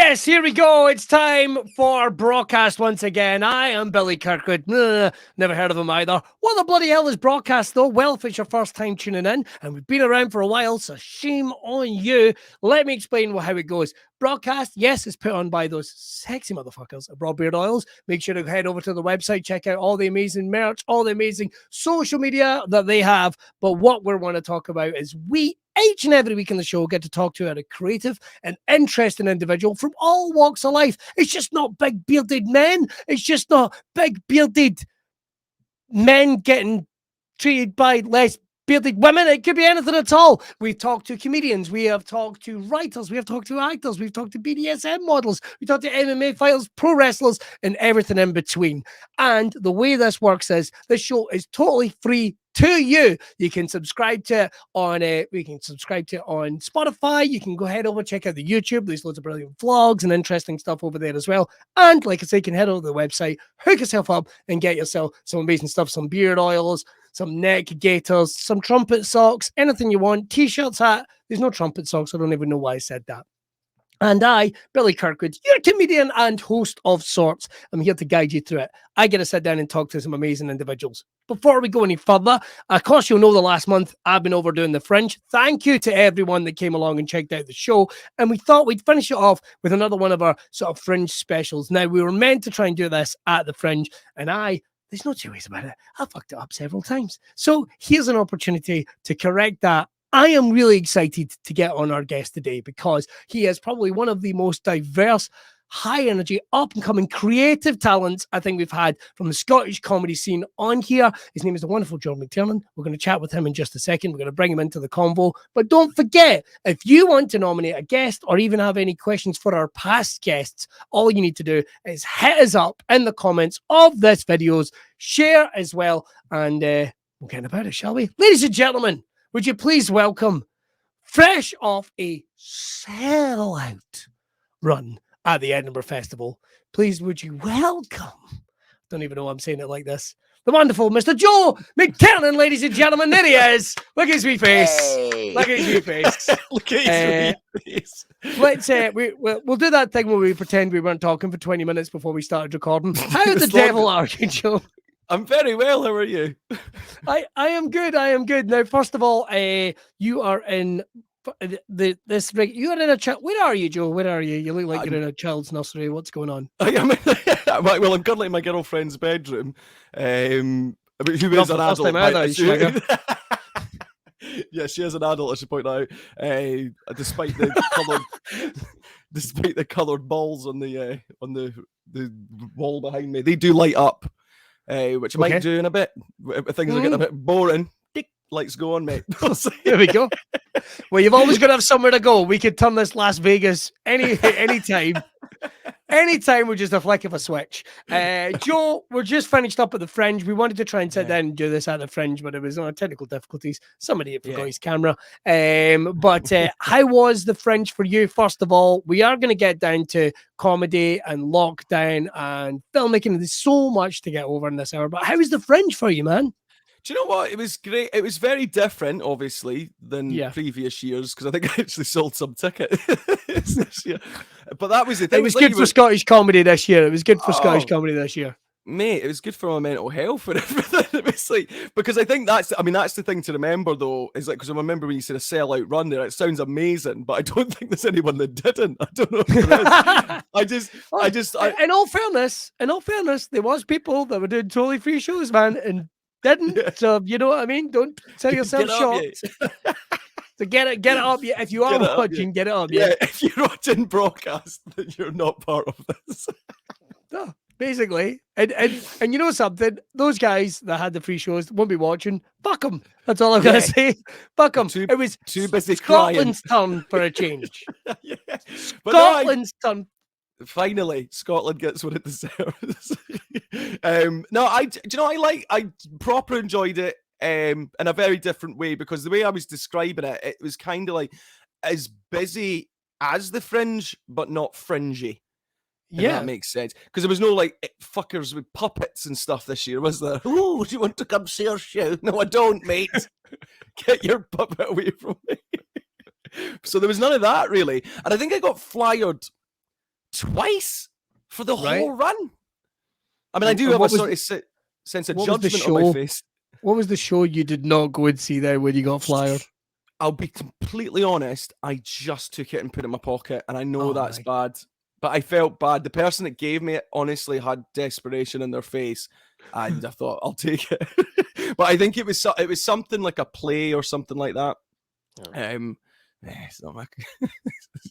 Yes, here we go. It's time for Braw Cast once again. I am Billy Kirkwood. Never heard of him either. What the bloody hell is Braw Cast, though? Well, if it's your first time tuning in, and we've been around for a while, so shame on you. Let me explain how it goes. Braw Cast, yes, it's put on by those sexy motherfuckers at Braw Beard Oils. Make sure to head over to the website, check out all the amazing merch, all the amazing social media that they have. But what we want to talk about is each and every week in the show, get to talk to a creative and interesting individual from all walks of life. It's just not big bearded men. It's just not big bearded men getting treated by less bearded women. It could be anything at all. We've talked to comedians. We have talked to writers. We have talked to actors. We've talked to BDSM models. We talked to MMA fighters, pro wrestlers, and everything in between. And the way this works is this show is totally free to you. You can subscribe to it on on Spotify. You can go ahead over, check out the YouTube. There's loads of brilliant vlogs and interesting stuff over there as well. And like I say, you can head over to the website, hook yourself up, and get yourself some amazing stuff, some beard oils, some neck gaiters, some trumpet socks, anything you want, t-shirts, hat. There's no trumpet socks. I don't even know why I said that. And I, Billy Kirkwood, you're a comedian and host of sorts. I'm here to guide you through it. I get to sit down and talk to some amazing individuals. Before we go any further, of course, you'll know the last month I've been over doing the Fringe. Thank you to everyone that came along and checked out the show. And we thought we'd finish it off with another one of our sort of Fringe specials. Now, we were meant to try and do this at the Fringe, and there's no two ways about it. I fucked it up several times. So here's an opportunity to correct that. I am really excited to get on our guest today because he is probably one of the most diverse, high-energy, up-and-coming creative talents I think we've had from the Scottish comedy scene on here. His name is the wonderful JOE MCTERNAN. We're going to chat with him in just a second. We're going to bring him into the convo. But don't forget, if you want to nominate a guest or even have any questions for our past guests, all you need to do is hit us up in the comments of this videos, share as well, and we'll get about it, shall we? Ladies and gentlemen, would you please welcome, fresh off a sellout run at the Edinburgh Festival, please would you welcome, don't even know why I'm saying it like this, the wonderful Mr. JOE MCTERNAN, ladies and gentlemen. There he is. Look at his wee face. Hey. Look at his wee face. Look at his wee face. Let's we'll do that thing where we pretend we weren't talking for 20 minutes before we started recording. How the devil are you, JOE? I'm very well. How are you? I am good. I am good. Now, first of all, you are in you are in a child. Where are you, JOE? Where are you? You look like you're in a child's nursery. What's going on? Well, I'm currently in my girlfriend's bedroom. Who is an adult? Yeah, she is an adult, I should point out. Despite the coloured balls on the wall behind me, they do light up. Which I might do in a bit. Things are getting a bit boring. Lights go on, mate. There we go. Well, you've always got to have somewhere to go. We could turn this Las Vegas anytime. Anytime with just a flick of a switch. JOE, we're just finished up at the Fringe. We wanted to try and sit down and do this at the Fringe, but it was technical difficulties. Somebody had forgot his camera. But how was the Fringe for you? First of all, we are going to get down to comedy and lockdown and filmmaking. There's so much to get over in this hour. But how was the Fringe for you, man? Do you know what? It was great. It was very different, obviously, than previous years, because I think I actually sold some tickets this year. But that was the thing. It was good for Scottish comedy this year. It was good for Scottish comedy this year. Mate, it was good for my mental health and everything. It was like, because I think that's the thing to remember, though, is like, because I remember when you said a sellout run there, it sounds amazing, but I don't think there's anyone that didn't. I don't know if there is. In all fairness, there was people that were doing totally free shows, man, and didn't. So you know what I mean? Don't sell yourself short. So get it up. If you are watching, get it up. Yeah, if you're watching broadcast, then you're not part of this. No, basically. And you know something? Those guys that had the free shows won't be watching. Fuck them. That's all I'm gonna say. Fuck them. It was too busy Scotland's turn for a change. Scotland's turn. Finally, Scotland gets what it deserves. I proper enjoyed it in a very different way, because the way I was describing it, it was kind of like as busy as the Fringe, but not fringy. That makes sense. Because there was no like fuckers with puppets and stuff this year, was there? Oh, do you want to come see our show? No, I don't, mate. Get your puppet away from me. So there was none of that really. And I think I got flyered twice for the Right. whole run. I mean, I do have a sort of sense of judgment on my face. What was the show you did not go and see then when you got flyed? I'll be completely honest. I just took it and put it in my pocket, and I know that's bad, but I felt bad. The person that gave me it honestly had desperation in their face, and I thought I'll take it. But I think it was something like a play or something like that. It's not my. I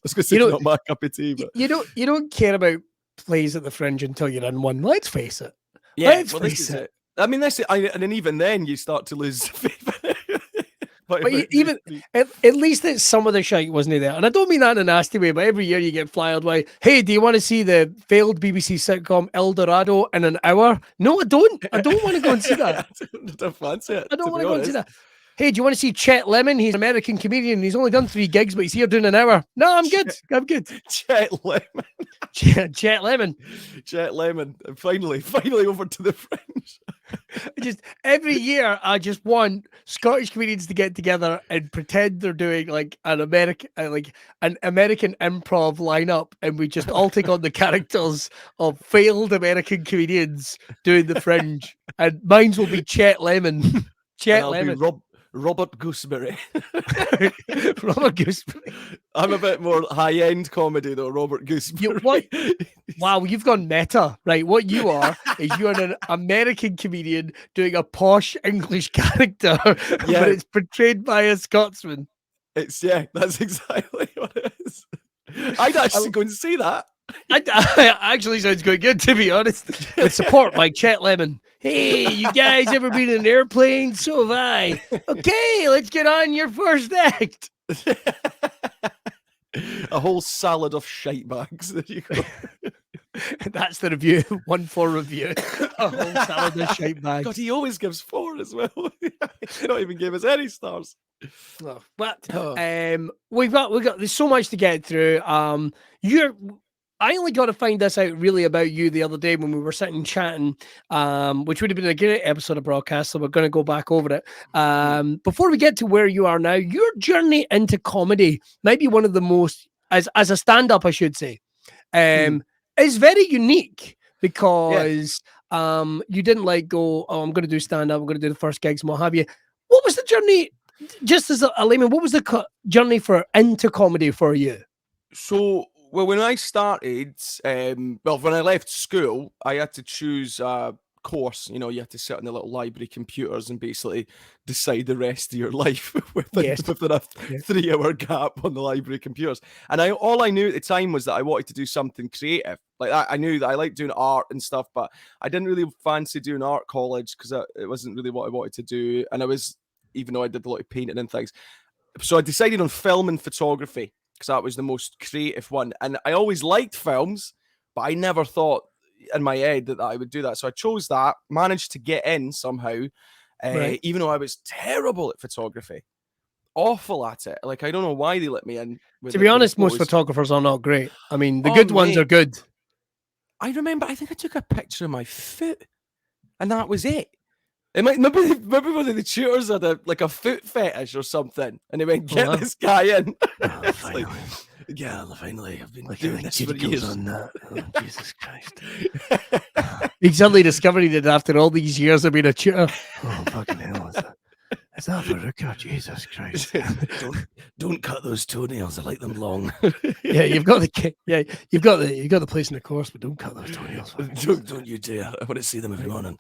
was going to say it's not my cup of tea, but you don't care about plays at the Fringe until you're in one. Let's face it. Yeah, this is it. I mean, and then even then you start to lose faith. But even at least it's some of the shite wasn't there, and I don't mean that in a nasty way. But every year you get flyed like, "Hey, do you want to see the failed BBC sitcom El Dorado in an hour?" No, I don't. I don't want to go and see that. I don't fancy it. I don't want to go and see that. Hey, do you want to see Chet Lemon? He's an American comedian. He's only done 3 gigs, but he's here doing an hour. No, I'm good. I'm good. Chet Lemon. Chet Lemon. Chet Lemon. And finally over to the Fringe. Just every year, I just want Scottish comedians to get together and pretend they're doing like an American improv lineup, and we just all take on the characters of failed American comedians doing the Fringe. And mine will be Chet Lemon. Chet Lemon. Robert Gooseberry. Robert Gooseberry. I'm a bit more high-end comedy though, Robert Gooseberry. Wow, you've gone meta. Right, what you are is you're an American comedian doing a posh English character, but it's portrayed by a Scotsman. That's exactly what it is. I'd actually go and see that. Actually sounds quite good, to be honest. With support by Chet Lemon. Hey, you guys ever been in an airplane? So have I. Okay, let's get on your first act. A whole salad of shite bags. There you go. That's the review. 1-4 review. A whole salad of shite bags. God, he always gives 4 as well. He don't even give us any stars. Oh, but we've got there's so much to get through. I only got to find this out really about you the other day when we were sitting chatting, which would have been a great episode of Braw Cast, so we're going to go back over it. Before we get to where you are now, your journey into comedy might be one of the most, as a stand-up, I should say, is very unique because you didn't like go, oh, I'm going to do stand-up, I'm going to do the first gigs and what have you. What was the journey, just as a layman, what was the journey into comedy for you? So, well, when I started, when I left school, I had to choose a course. You know, you had to sit on the little library computers and basically decide the rest of your life within a 3-hour gap on the library computers. And all I knew at the time was that I wanted to do something creative. Like I knew that I liked doing art and stuff, but I didn't really fancy doing art college because it wasn't really what I wanted to do. And even though I did a lot of painting and things. So I decided on film and photography, because that was the most creative one. And I always liked films, but I never thought in my head that I would do that. So I chose that, managed to get in somehow, even though I was terrible at photography. Awful at it. Like, I don't know why they let me in. To be honest, most photographers are not great. I mean, the good ones are good. I remember, I think I took a picture of my foot, and that was it. Maybe one of the tutors had a foot fetish or something, and they went, get this guy in. Oh, finally. Finally, I've been doing this for years. On that. Oh, Jesus Christ. He suddenly discovered he did after all these years of being a tutor. Oh, fucking hell. Is that Veruca? Jesus Christ. Don't cut those toenails. I like them long. Yeah, you've got the place in the course, but don't cut those toenails. Don't you dare. I want to see them every morning.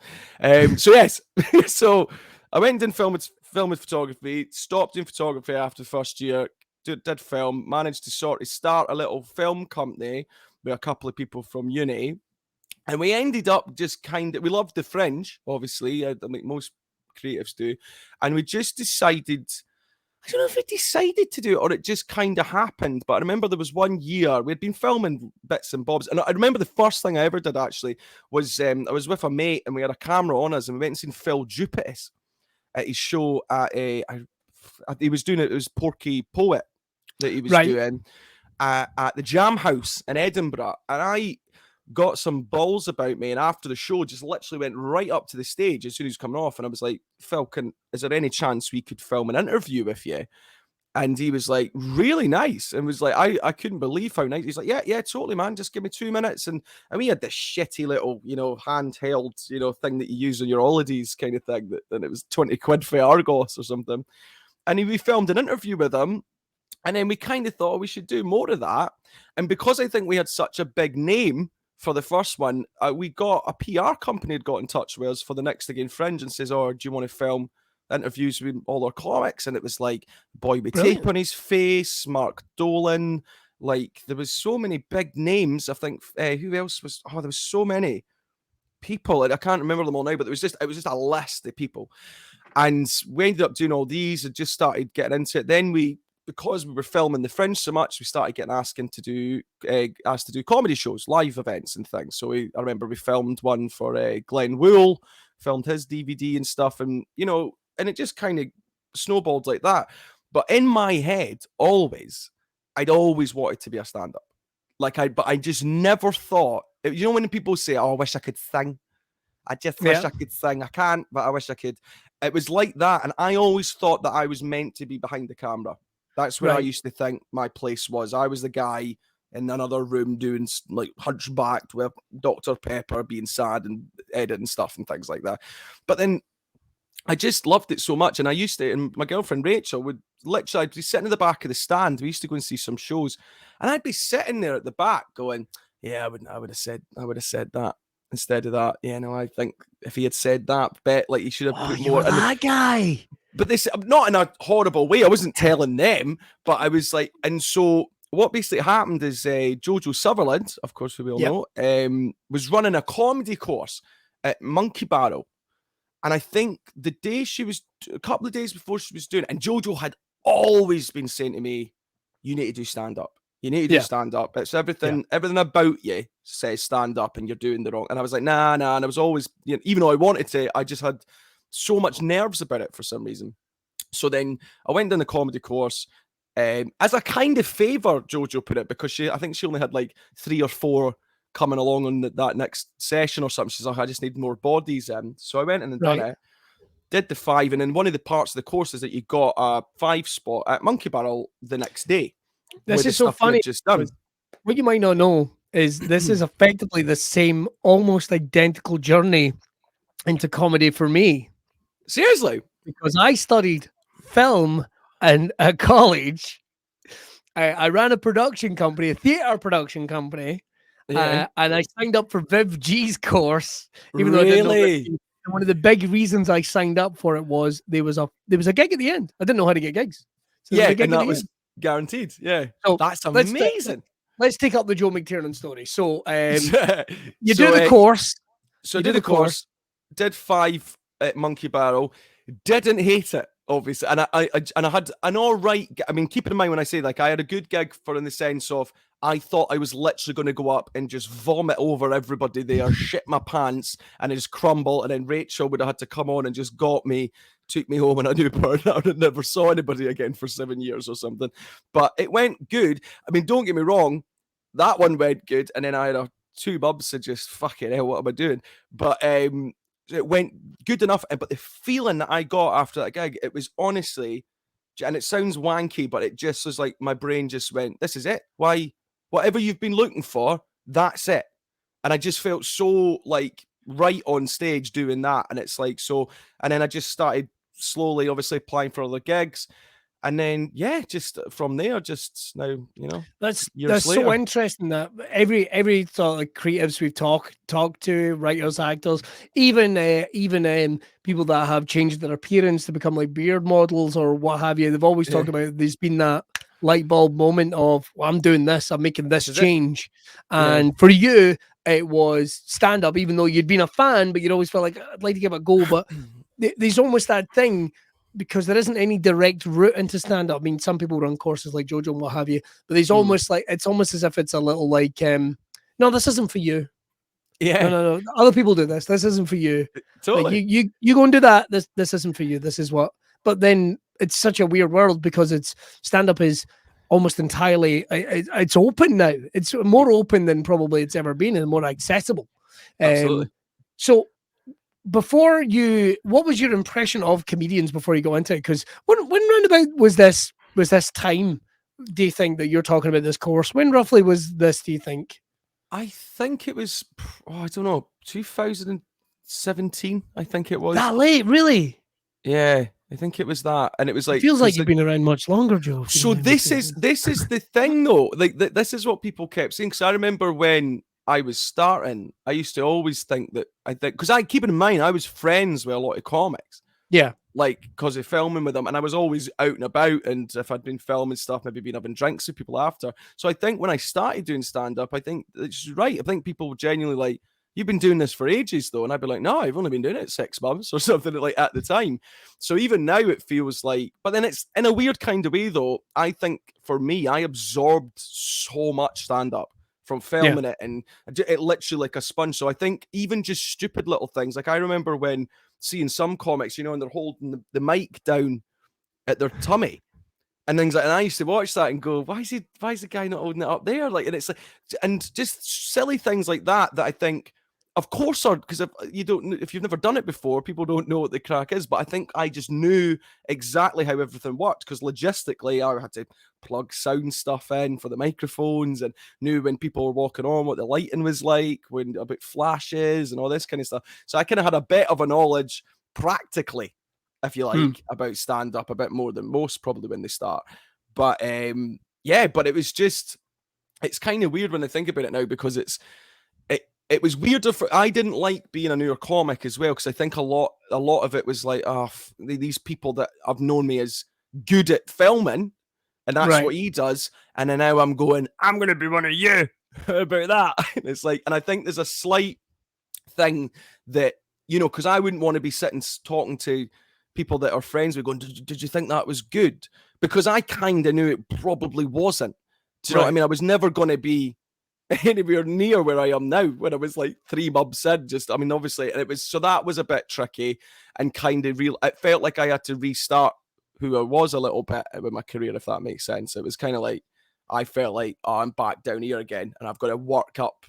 So yes. So I went in film and photography, stopped in photography after the first year, did film, managed to sort of start a little film company with a couple of people from uni. And we ended up just we loved the Fringe, obviously. I mean, most creatives do. And we just decided, I don't know if we decided to do it or it just kind of happened, but I remember there was one year we'd been filming bits and bobs. And I remember the first thing I ever did actually was I was with a mate and we had a camera on us and we went and seen Phil Dupuis at his show he was doing it was Porky Poet that he was doing at the Jam House in Edinburgh. And I got some balls about me, and after the show just literally went right up to the stage as soon as he was coming off, and I was like, Phil, is there any chance we could film an interview with you? And he was like, really nice. And was like, I couldn't believe how nice. He's like, yeah, totally, man. Just give me 2 minutes. And we had this shitty little, handheld, thing that you use on your holidays kind of thing. And it was 20 quid for Argos or something. And we filmed an interview with him. And then we kind of thought we should do more of that. And because I think we had such a big name for the first one, we got a PR company had got in touch with us for the next Again Fringe and says, do you want to film interviews with all our comics? And it was like boy with tape on his face, Mark Dolan, like there was so many big names. I think who else was there was so many people, and I can't remember them all now, but it was just a list of people. And we ended up doing all these and just started getting into it. Then because we were filming the Fringe so much, we started getting asked to do comedy shows, live events and things. So I remember we filmed one for Glenn Wool, filmed his DVD and stuff, and and it just kind of snowballed like that. But in my head, I'd always wanted to be a stand-up. But I just never thought, when people say, I wish I could sing. I just wish I could sing. I can't, but I wish I could. It was like that. And I always thought that I was meant to be behind the camera. That's where I used to think my place was. I was the guy in another room doing like hunchbacked with Dr. Pepper, being sad and editing stuff and things like that. But then I just loved it so much. And and my girlfriend Rachel would literally, I'd be sitting in the back of the stand. We used to go and see some shows. And I'd be sitting there at the back going, yeah, I would have said that instead of that. Yeah, no, I think if he had said that, like he should have put more. That guy. But this, not in a horrible way. I wasn't telling them, but I was like, and so what basically happened is Jojo Sutherland, of course, who we all know, was running a comedy course at Monkey Barrel. And I think a couple of days before she was doing it, and Jojo had always been saying to me, you need to do stand-up. You need to do stand-up. It's everything about you says stand-up and you're doing the wrong. And I was like, nah. And I was always, even though I wanted to, I just had so much nerves about it for some reason. So then I went down the comedy course as a kind of favor, Jojo put it, because I think she only had like 3 or 4 coming along on that next session or something. She's like, I just need more bodies in. So I went in and done it, did the 5. And then one of the parts of the course is that you got a 5 spot at Monkey Barrel the next day. This is so funny. Just done. What you might not know is this is effectively the same, almost identical journey into comedy for me. Seriously? Because I studied film at college. I ran a production company, a theater production company, and I signed up for Viv G's course. Even though I didn't know and one of the big reasons I signed up for it was there was a gig at the end. I didn't know how to get gigs. So and that was guaranteed. Yeah. So that's amazing. Let's take up the Joe McTernan story. So you do the course. So I did the course, did 5 at Monkey Barrel, didn't hate it, obviously. And I had an all right, I mean, keep in mind when I say like I had a good gig in the sense of I thought I was literally going to go up and just vomit over everybody there, shit my pants, and just crumble. And then Rachel would have had to come on and just got me, took me home, and I knew burnout and never saw anybody again for 7 years or something. But it went good. I mean, don't get me wrong, that one went good. And then I had 2 bubs to just fucking hell, what am I doing? But it went good enough. But the feeling that I got after that gig, it was honestly, and it sounds wanky, but it just was like my brain just went, this is it. Why? Whatever you've been looking for, that's it. And I just felt so like right on stage doing that. And it's like, so, and then I just started slowly, obviously applying for other gigs. And then, just from there, just now, that's so interesting that every sort of like creatives we've talked to, writers, actors, even people that have changed their appearance to become like beard models or what have you, they've always talked about there's been that light bulb moment of, well, I'm doing this, I'm making this change. And for you, it was stand up, even though you'd been a fan, but you'd always felt like I'd like to give it a go. But there's almost that thing, because there isn't any direct route into stand-up. I mean, some people run courses like Jojo and what have you, but there's almost like, it's almost as if it's a little like, no, this isn't for you. Yeah. No. Other people do this. This isn't for you. Totally. Like you go and do that. This isn't for you. This is what. But then it's such a weird world because stand-up is almost entirely, it's open now. It's more open than probably it's ever been and more accessible. Absolutely. So, what was your impression of comedians before you go into it? Because when roundabout was this was this time, do you think, that you're talking about this course? When roughly was this, do you think? I think it was, I don't know, 2017, I think it was. That late, really? Yeah, I think it was that. And it was like... It feels like you've been around much longer, Joe. So this is the thing, though. Like, this is what people kept saying. Because I remember when I was starting, I used to always think that... Because I keep in mind, I was friends with a lot of comics. Yeah. Like, because of filming with them, and I was always out and about, and if I'd been filming stuff, maybe been having drinks with people after. So I think when I started doing stand-up, I think it's right. I think people were genuinely like, you've been doing this for ages, though. And I'd be like, no, I've only been doing it 6 months or something like at the time. So even now it feels like, but then it's in a weird kind of way, though. I think for me, I absorbed so much stand-up from filming it, and it literally like a sponge. So I think even just stupid little things, like I remember when seeing some comics, you know, and they're holding the mic down at their tummy and things like that. And I used to watch that and go, why is the guy not holding it up there? Like, and it's like, and just silly things like that I think, of course, are because if you've never done it before, people don't know what the crack is. But I think I just knew exactly how everything worked, because logistically I had to plug sound stuff in for the microphones, and knew when people were walking on what the lighting was like, when about flashes and all this kind of stuff. So I kind of had a bit of a knowledge practically, if you like, about stand up, a bit more than most probably when they start. But but it was just, it's kind of weird when I think about it now, because it was weirder I didn't like being a newer comic as well, because I think a lot of it was like, these people that have known me as good at filming, and that's what he does, and then now I'm going to be one of you about that. It's like, and I think there's a slight thing that, you know, because I wouldn't want to be sitting talking to people that are friends with going, did you think that was good? Because I kind of knew it probably wasn't. Do you know what I mean? I was never going to be anywhere near where I am now when I was like 3 months in. Just, I mean, obviously, and it was, so that was a bit tricky, and kind of real. It felt like I had to restart who I was a little bit with my career, if that makes sense. It was kind of like, I felt like, I'm back down here again, and I've got to work up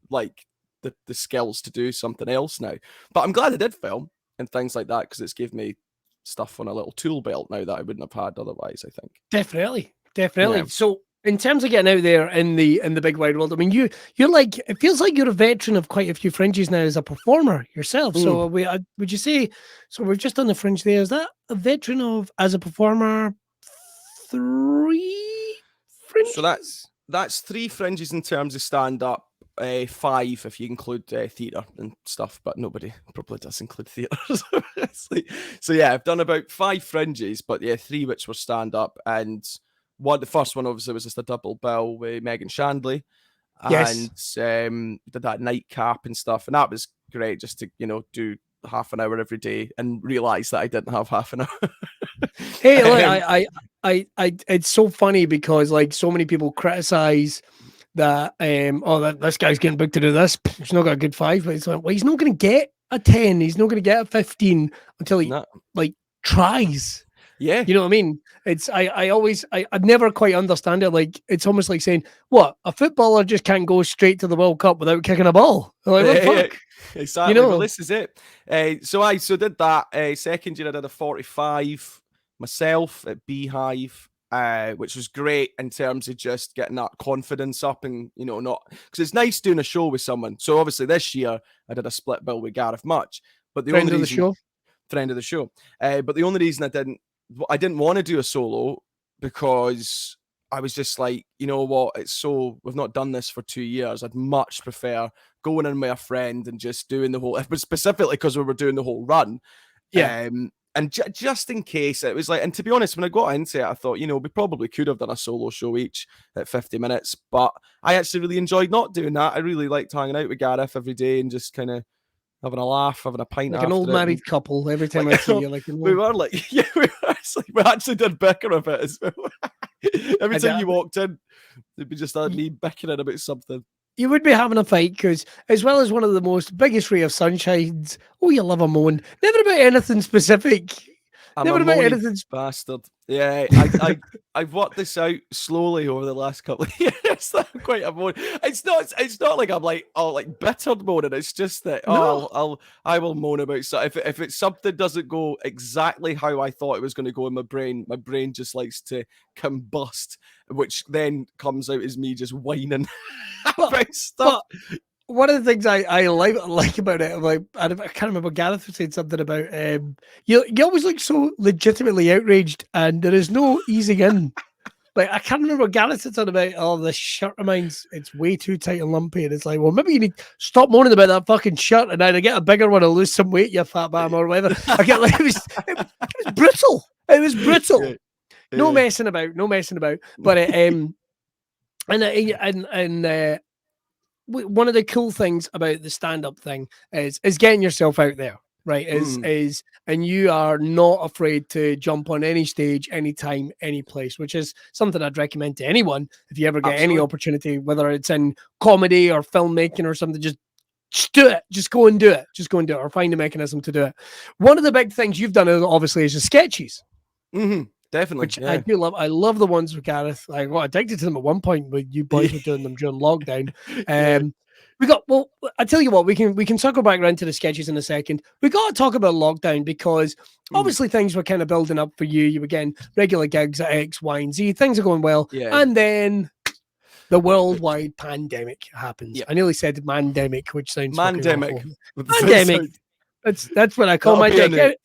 like the skills to do something else now. But I'm glad I did film and things like that, because it's given me stuff on a little tool belt now that I wouldn't have had otherwise, I think. Definitely. Yeah. So in terms of getting out there in the big wide world, I mean, you're like, it feels like you're a veteran of quite a few fringes now as a performer yourself. So would you say, so we've just done the fringe there, is that a veteran of, as a performer, 3 fringes? So that's 3 fringes in terms of stand-up, 5 if you include theatre and stuff, but nobody probably does include theatre. So yeah, I've done about 5 fringes, but 3 which were stand-up, and the first one obviously was just a double bill with Megan Shandley, and did that nightcap and stuff, and that was great, just to, you know, do half an hour every day and realize that I didn't have half an hour. Hey, look, I it's so funny, because like so many people criticize that this guy's getting booked to do this, he's not got a good 5, but it's like, well, he's not going to get a 10, he's not going to get a 15 until he like tries. Yeah, you know what I mean? It's I never quite understand it. Like, it's almost like saying, what, a footballer just can't go straight to the World Cup without kicking a ball? Like, what the fuck? Exactly. You know? Well, this is it. So I did that. Second year I did a 45 myself at Beehive, which was great in terms of just getting that confidence up, and, you know, not, because it's nice doing a show with someone. So obviously this year I did a split bill with Gareth Much, but the friend only of the show. But the only reason I didn't want to do a solo, because I was just like, you know what, we've not done this for 2 years. I'd much prefer going in with a friend and just doing the whole, but specifically because we were doing the whole run. Yeah. And just in case, it was like, and to be honest, when I got into it, I thought, you know, we probably could have done a solo show each at 50 minutes, but I actually really enjoyed not doing that. I really liked hanging out with Gareth every day and just kind of having a laugh, having a pint, like an old married couple. Every time I see you, like, we were like, we actually did bicker a bit as well. Every time you walked in, they'd be just me bickering about something. You would be having a fight, because as well as one of the most biggest ray of sunshines, you love a moan. Never about anything specific. Never about anything bastard. Yeah, I've worked this out slowly over the last couple of years. just that I'm quite a moan. It's not like I'm like bitter moaning. It's just that I will moan about so if it's something doesn't go exactly how I thought it was going to go in my brain just likes to combust, which then comes out as me just whining about stuff. But one of the things I like about it, like I can't remember, Gareth was saying something about you always look so legitimately outraged, and there is no easing in. Like, I can't remember what Gareth said something about, oh, this shirt of mine's, it's way too tight and lumpy. And it's like, well, maybe you need to stop moaning about that fucking shirt and either get a bigger one or lose some weight, you fat bam, or whatever. I get like, it was brutal. It was brutal. Yeah. No messing about. But, one of the cool things about the stand-up thing is getting yourself out there. Right, and you are not afraid to jump on any stage, anytime, any place, which is something I'd recommend to anyone if you ever get any opportunity, whether it's in comedy or filmmaking or something. Just do it. Just go and do it. Or find a mechanism to do it. One of the big things you've done, obviously, is the sketches. Definitely, which I do love. I love the ones with Gareth. I got addicted to them at one point when you boys were doing them during lockdown. I tell you what, we can circle back around to the sketches in a second. We got to talk about lockdown because obviously things were kind of building up for you. You were getting regular gigs at X, Y, and Z. Things are going well. Yeah. And then the worldwide pandemic happens. Yep. I nearly said mandemic, which sounds mandemic. Mandemic. That's what I call my dick.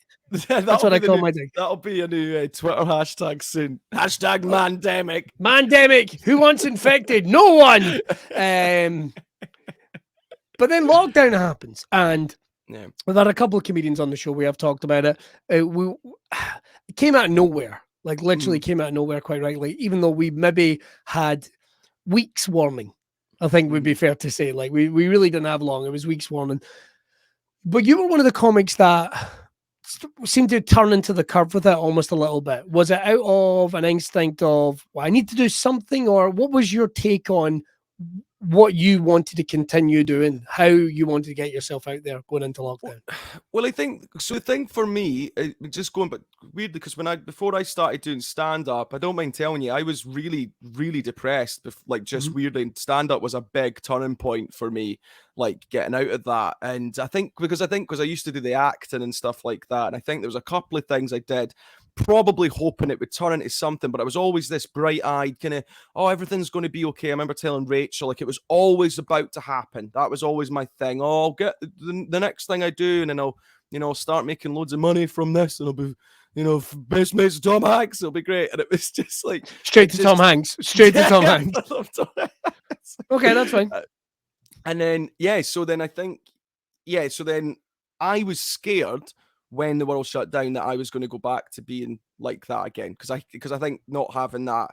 That's what I call my dick. That'll be a new Twitter hashtag soon. Hashtag mandemic. Mandemic. Who wants infected? No one. But then lockdown happens, and we've had a couple of comedians on the show. We have talked about it. It came out of nowhere, like literally came out of nowhere, quite rightly, even though we maybe had weeks warning. I think would be fair to say. Like we really didn't have long. It was weeks warning. But you were one of the comics that seemed to turn into the curve with it almost a little bit. Was it out of an instinct of, well, I need to do something, or what was your take on what you wanted to continue doing, how you wanted to get yourself out there going into lockdown? Well, I think so. The thing for me, just going, but weird because before I started doing stand up, I don't mind telling you, I was really, really depressed. Like just weirdly, stand up was a big turning point for me, like getting out of that. And I think because I used to do the acting and stuff like that, and I think there was a couple of things I did, probably hoping it would turn into something, but I was always this bright-eyed kind of, oh, everything's going to be okay. I remember telling Rachel, like, it was always about to happen. That was always my thing. Oh, I'll get the next thing I do, and then I'll start making loads of money from this, and I'll be, best mates with Tom Hanks. It'll be great. And it was just like straight to Tom Hanks. Okay, that's fine. And then so then I was scared when the world shut down that I was going to go back to being like that again, because I think not having that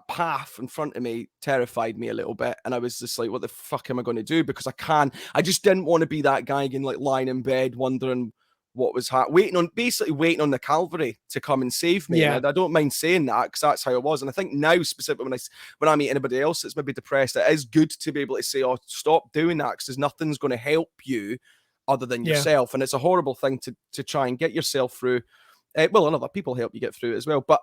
path in front of me terrified me a little bit, and I was just like, what the fuck am I going to do? Because I just didn't want to be that guy again, like lying in bed wondering what was waiting on the Calvary to come and save me. Yeah. And I don't mind saying that because that's how I was. And I think now, specifically when I meet anybody else that's maybe depressed, it is good to be able to say, oh, stop doing that, because nothing's going to help you other than yourself. And it's a horrible thing to try and get yourself through. And other people help you get through it as well. But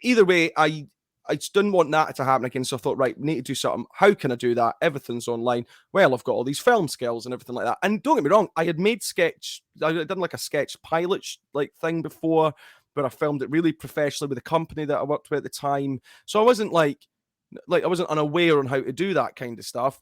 either way, I just didn't want that to happen again. So I thought, right, we need to do something. How can I do that? Everything's online. Well, I've got all these film skills and everything like that. And don't get me wrong, I had made I had done like a sketch pilot like thing before, where I filmed it really professionally with a company that I worked with at the time. So I wasn't like I wasn't unaware on how to do that kind of stuff.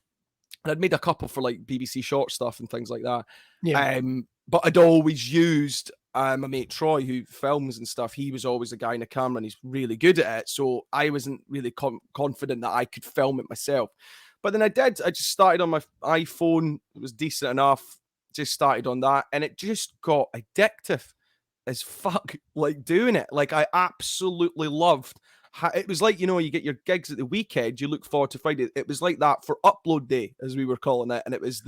And I'd made a couple for like BBC short stuff and things like that. Yeah. But I'd always used my mate Troy, who films and stuff. He was always the guy in the camera, and he's really good at it. So I wasn't really confident that I could film it myself. But then I did. I just started on my iPhone. It was decent enough. Just started on that, and it just got addictive as fuck. Like doing it. Like I absolutely loved. It was like, you get your gigs at the weekend, you look forward to Friday. It was like that for upload day, as we were calling it. And it was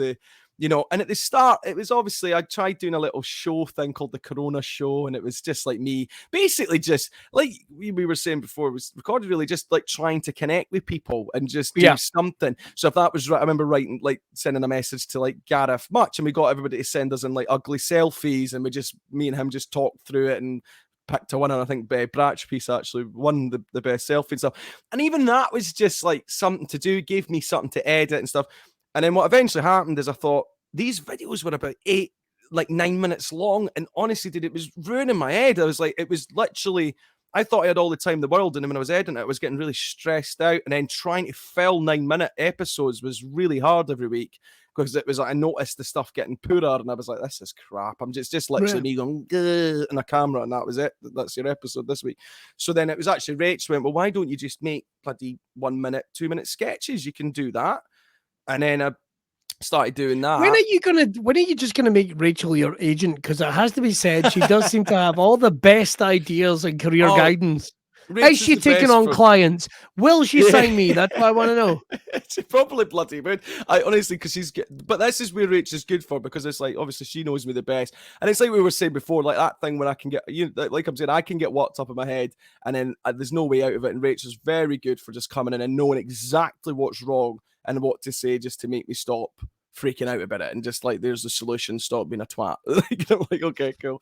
and at the start, it was obviously, I tried doing a little show thing called the Corona Show. And it was just like me, basically just like we were saying before, it was recorded really just like trying to connect with people and just do something. So if that was right, I remember sending a message to like Gareth Much, and we got everybody to send us in like ugly selfies, and me and him just talked through it and picked a winner. I think Bratch Piece actually won the best selfie and stuff. And even that was just like something to do, gave me something to edit and stuff. And then what eventually happened is I thought, these videos were about 9 minutes long. And honestly, dude, it was ruining my head. I was like, it was literally, I thought I had all the time in the world. And then when I was editing it, I was getting really stressed out. And then trying to fill 9-minute episodes was really hard every week. Because it was like I noticed the stuff getting poorer, and I was like, "This is crap." I'm just literally me going in a camera, and that was it. That's your episode this week. So then it was actually Rach went, "Well, why don't you just make bloody 1 minute, 2 minute sketches? You can do that." And then I started doing that. When are you just gonna make Rachel your agent? Because it has to be said, she does seem to have all the best ideas and career guidance. Is she taking on clients? Will she sign me? That's what I want to know. She probably bloody would. I honestly, because she's good. But this is where Rach is good for, because it's like, obviously she knows me the best. And it's like we were saying before, like that thing where I can get, like I'm saying, I can get worked up in my head and then there's no way out of it. And Rach is very good for just coming in and knowing exactly what's wrong and what to say just to make me stop freaking out about it. And just like, there's the solution, stop being a twat. I'm like, okay, cool.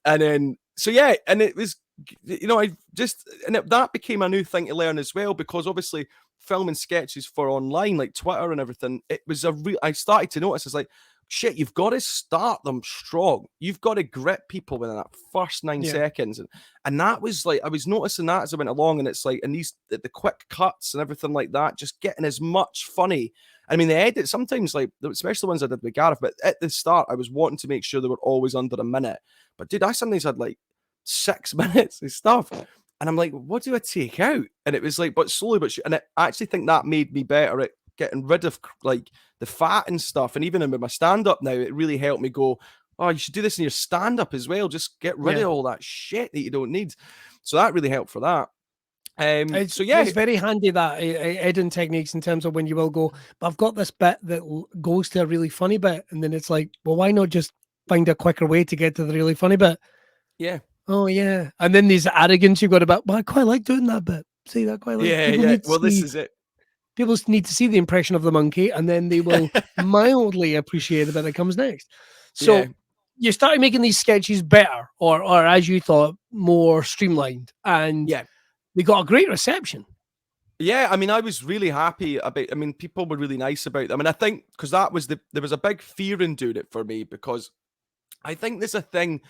And then, so yeah, and it was, that became a new thing to learn as well, because obviously filming sketches for online, like Twitter and everything, it was I started to notice, it's like, shit, you've got to start them strong. You've got to grip people within that first 9 seconds. And that was like, I was noticing that as I went along, and it's like, and the quick cuts and everything like that, just getting as much funny. I mean, the edit, sometimes, like, especially the ones I did with Gareth, but at the start, I was wanting to make sure they were always under a minute. But dude, I sometimes had like 6 minutes of stuff. And I'm like, what do I take out? And it was like, but slowly, and I actually think that made me better at getting rid of like the fat and stuff. And even with my stand-up now, it really helped me go, oh, you should do this in your stand-up as well. Just get rid of all that shit that you don't need. So that really helped for that. It's very handy, that editing techniques, in terms of when you will go, but I've got this bit that goes to a really funny bit, and then it's like, well, why not just find a quicker way to get to the really funny bit? Yeah. Oh yeah. And then these arrogance you've got about, well, I quite like doing that bit. See, that quite like. Yeah. Well, this is it. People need to see the impression of the monkey, and then they will mildly appreciate the bit that comes next. So you started making these sketches better, or as you thought, more streamlined, and they got a great reception. Yeah, I mean, I was really happy about. I mean, people were really nice about them, and I think because there was a big fear in doing it for me, because I think there's a thing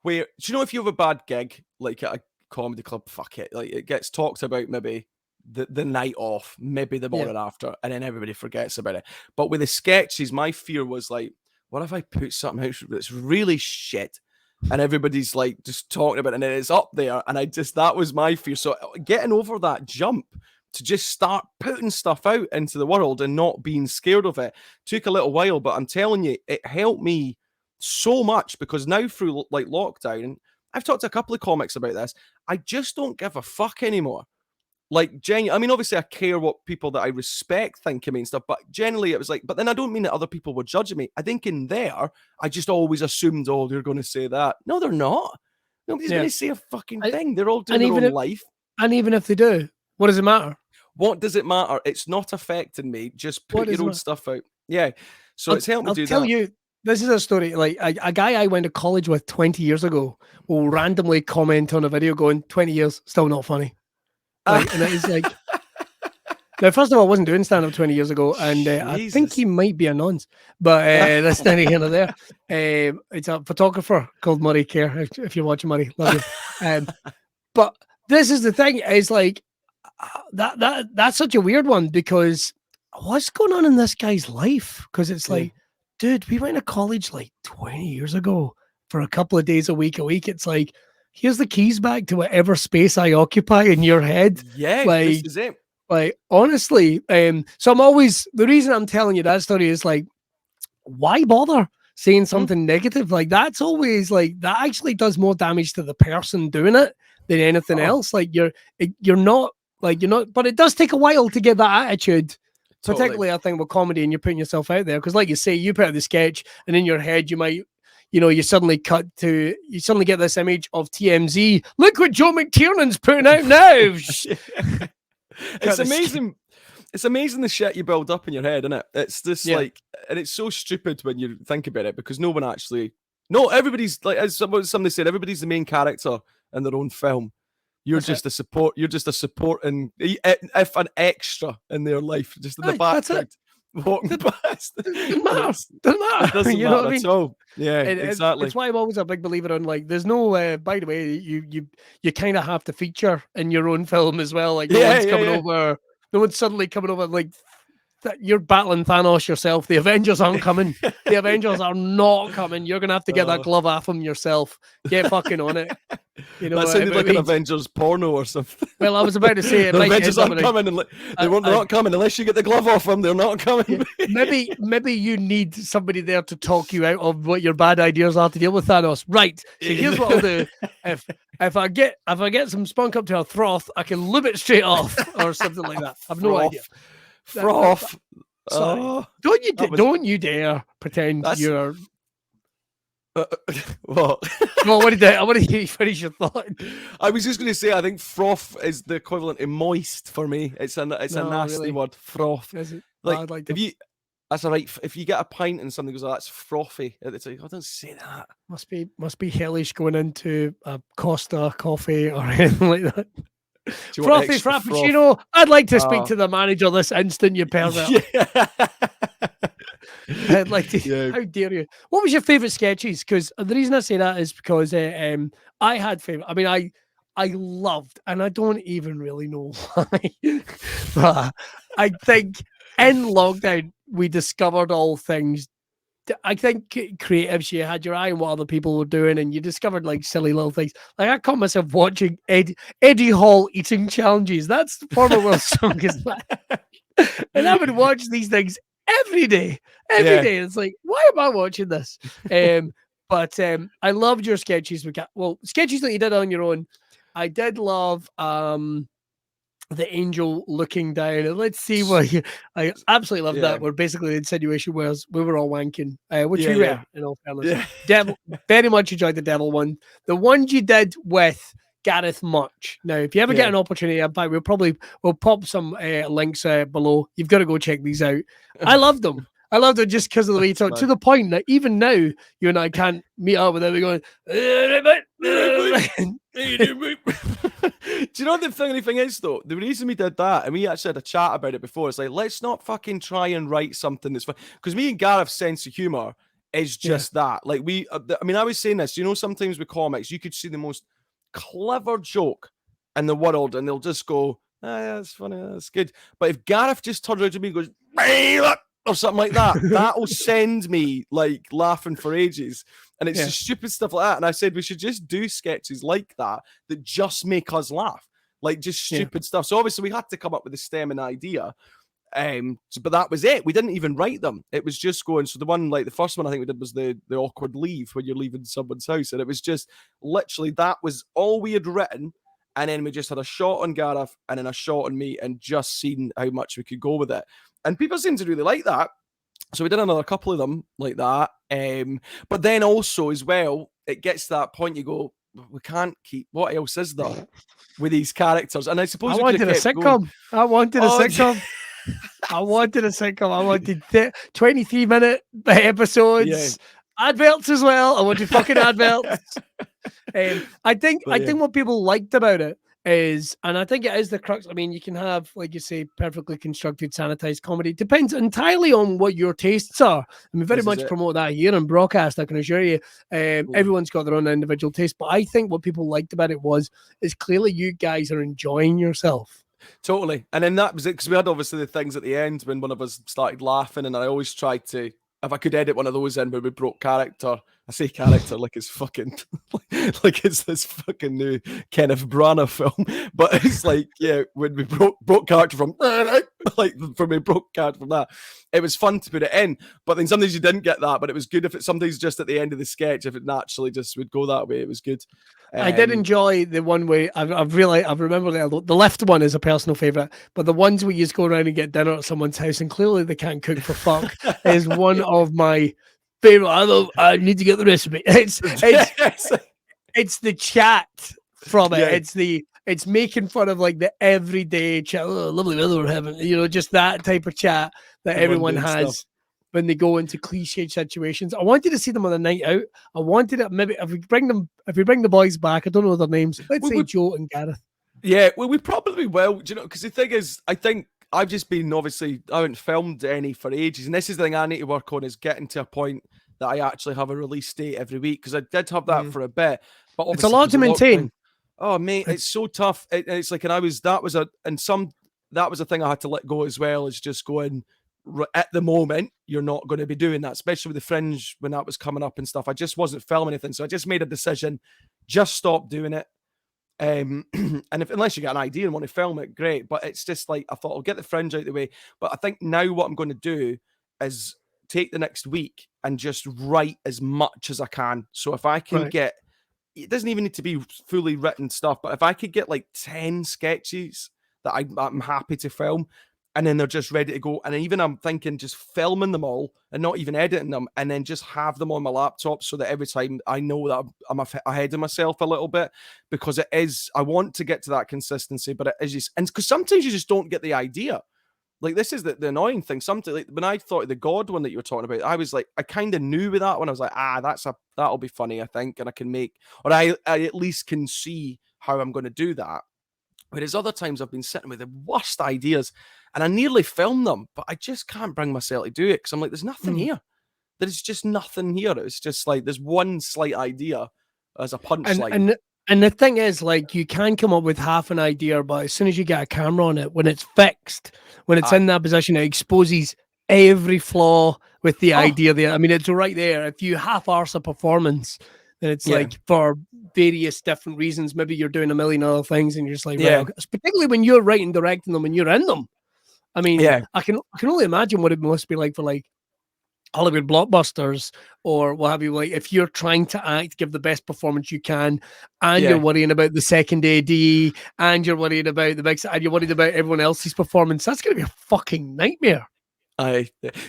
where, do you know, if you have a bad gig like at a comedy club, fuck it, like it gets talked about maybe the night off, maybe the morning after, and then everybody forgets about it. But with the sketches, my fear was like, what if I put something out that's really shit and everybody's like just talking about it and then it's up there, and that was my fear. So getting over that jump to just start putting stuff out into the world and not being scared of it took a little while, but I'm telling you, it helped me so much, because now through like lockdown, and I've talked to a couple of comics about this, I just don't give a fuck anymore. Like, I mean, obviously I care what people that I respect think of me and stuff, but generally it was like, but then I don't mean that other people were judging me. I think in there, I just always assumed, oh, they're going to say that. No, they're not. Nobody's going to say a fucking thing. They're all doing their own life. And even if they do, what does it matter? What does it matter? It's not affecting me. Just put your own stuff out. Yeah. So it's helped me do that. I'll tell you, this is a story. Like a guy I went to college with 20 years ago will randomly comment on a video going, 20 years, still not funny. Like, and it's like, now, first of all, I wasn't doing stand-up 20 years ago, and I think he might be a nonce, but that's neither here nor there. It's a photographer called Murray Kerr, if you're watching, Murray, love you. But this is the thing, is like, that's such a weird one, because what's going on in this guy's life? Because it's like, dude, we went to college like 20 years ago for a couple of days a week. It's like, here's the keys back to whatever space I occupy in your head. Yeah, like, this is it. Like, honestly, so I'm always, the reason I'm telling you that story is like, why bother saying something negative? Like, that's always like, that actually does more damage to the person doing it than anything else. Like, you're not, but it does take a while to get that attitude. Totally. Particularly, I think, with comedy, and you're putting yourself out there. Because like you say, you put out the sketch, and in your head, you might, you suddenly get this image of TMZ. Look what Joe McTernan's putting out now. It's amazing. It's amazing the shit you build up in your head, isn't it? It's just like, and it's so stupid when you think about it, because everybody's like, as somebody said, everybody's the main character in their own film. You're That's just a support. You're just a supporting, if an extra in their life, just in the background, walking past. Doesn't matter. Doesn't matter. It doesn't you know matter what I mean? at all. Yeah, exactly. It's why I'm always a big believer in, like, there's no. By the way, you kind of have to feature in your own film as well. Like, no one's coming over. No one's suddenly coming over. Like, you're battling Thanos yourself. The Avengers aren't coming. The Avengers are not coming. You're gonna have to get that glove off them yourself. Get fucking on it. You know, that sounded like an Avengers porno or something. Well, I was about to say the Avengers aren't coming, and they're not coming unless you get the glove off them. They're not coming. Maybe you need somebody there to talk you out of what your bad ideas are to deal with Thanos. Right. So here's what I'll do. If I get some spunk up to a froth, I can lube it straight off or something like that. I've no idea. Froth. Sorry. Don't you dare pretend you're. What? Well, what did you finish your thought? I was just going to say, I think froth is the equivalent of moist for me. It's a nasty word. Froth. Is it? Like if you, that's all right. If you get a pint and something goes, "Oh, that's frothy," it's like, I don't say that. Must be hellish going into a Costa coffee or anything like that. Frothy frappuccino. I'd like to speak to the manager this instant, you pervert. Yeah. I'd like to. How dare you? What was your favourite sketches? Because the reason I say that is because I had favourite. I mean, I loved, and I don't even really know why, but I think in lockdown we discovered all things. I think creatives, you had your eye on what other people were doing, and you discovered like silly little things. Like I caught myself watching Eddie Hall eating challenges. That's the former world's strongest man. And I would watch these things every day. Every day. It's like, why am I watching this? But I loved your sketches. Sketches that you did on your own. I did love the angel looking down, and let's see what I absolutely love that. Where basically the insinuation was we were all wanking, which we were in all fairness. Devil, very much enjoyed the devil one. The ones you did with Gareth Much. Now, if you ever get an opportunity, in fact, we'll pop some links below. You've got to go check these out. I loved them. I loved it just because of the way you talk, to the point that even now you and I can't meet up without me going. Do you know the funny thing is, though? The reason we did that, and we actually had a chat about it before, it's like, let's not fucking try and write something that's fun. Because me and Gareth's sense of humor is just that. Like, I was saying this, sometimes with comics, you could see the most clever joke in the world, and they'll just go, yeah, that's funny, that's good. But if Gareth just turns around to me and goes, hey, look, or something like that, that'll send me like laughing for ages. And it's just stupid stuff like that. And I said we should just do sketches like that just make us laugh, like just stupid stuff. So obviously we had to come up with a stemming idea, but that was it. We didn't even write them. It was just going. So the one, like the first one I think we did was the awkward leave when you're leaving someone's house, and it was just literally that was all we had written. And then we just had a shot on Gareth and then a shot on me, and just seen how much we could go with it. And people seem to really like that. So we did another couple of them like that. But then also as well, it gets to that point you go, we can't keep, what else is there with these characters? And I suppose I wanted a sitcom. I wanted a sitcom. I wanted 23-minute episodes. Adverts as well. I wanted fucking adverts. I think what people liked about it is, and I think it is the crux. I mean, you can have, like you say, perfectly constructed, sanitized comedy. It depends entirely on what your tastes are. And we very much promote that here in Braw Cast, I can assure you. Everyone's got their own individual taste. But I think what people liked about it is clearly you guys are enjoying yourself. Totally. And then that was it, because we had obviously the things at the end when one of us started laughing, and I always tried to, if I could edit one of those in where we broke character. I say character like it's fucking like it's this fucking new Kenneth Branagh film, but it's like, when we broke character from broke character from that, it was fun to put it in. But then sometimes you didn't get that, but it was good if it's sometimes just at the end of the sketch, if it naturally just would go that way, it was good. I did enjoy the one way. I've remembered the left one is a personal favorite, but the ones where you just go around and get dinner at someone's house and clearly they can't cook for fuck is one of my favorite. I need to get the recipe. It's the chat from it. It's making fun of like the everyday chat. Oh, lovely weather we're having. Just that type of chat that everyone has. Stuff. when they go into cliche situations. I wanted to see them on a night out. I wanted it maybe if we bring the boys back. I don't know their names. Let's say Joe and Gareth. Yeah, well, we probably will. Do you know? Because the thing is, I think I've just been I haven't filmed any for ages, and this is the thing I need to work on is getting to a point that I actually have a release date every week because I did have that for a bit, but it's a lot to maintain. Oh mate, it's so tough. It's like, and that was a thing I had to let go as well. Is just going at the moment you're not going to be doing that, especially with the Fringe when that was coming up and stuff. I just wasn't filming anything, so I just made a decision, just stop doing it. And unless you get an idea and want to film it, great. But it's just like I thought I'll get the Fringe out of the way. But I think now what I'm going to do is take the next week and just write as much as I can. So if I can get, it doesn't even need to be fully written stuff, but if I could get like 10 sketches that I'm happy to film, and then they're just ready to go. And even I'm thinking just filming them all and not even editing them, and then just have them on my laptop so that every time I know that I'm ahead of myself a little bit, because I want to get to that consistency, but it is just, and because sometimes you just don't get the idea. Like, this is the annoying thing. Sometimes, like, when I thought of the God one that you were talking about, I was like, I kind of knew with that one. I was like, that'll be funny, I think, and I can make, or I at least can see how I'm going to do that. Whereas other times I've been sitting with the worst ideas and I nearly film them, but I just can't bring myself to do it because I'm like, there's nothing here. There's just nothing here. It's just like there's one slight idea as a punchline. And the thing is, like, you can come up with half an idea, but as soon as you get a camera on it, when it's fixed, when it's in that position, it exposes every flaw with the idea there. I mean, it's right there. If you half-arse a performance, then it's like for various different reasons. Maybe you're doing a million other things and you're just like, right, particularly when you're writing, directing them and you're in them. I mean, I can only imagine what it must be like for like Hollywood blockbusters or what have you. Like, if you're trying to act, give the best performance you can, and you're worrying about the second AD, and you're worried about the big, and you're worried about everyone else's performance, that's going to be a fucking nightmare. Do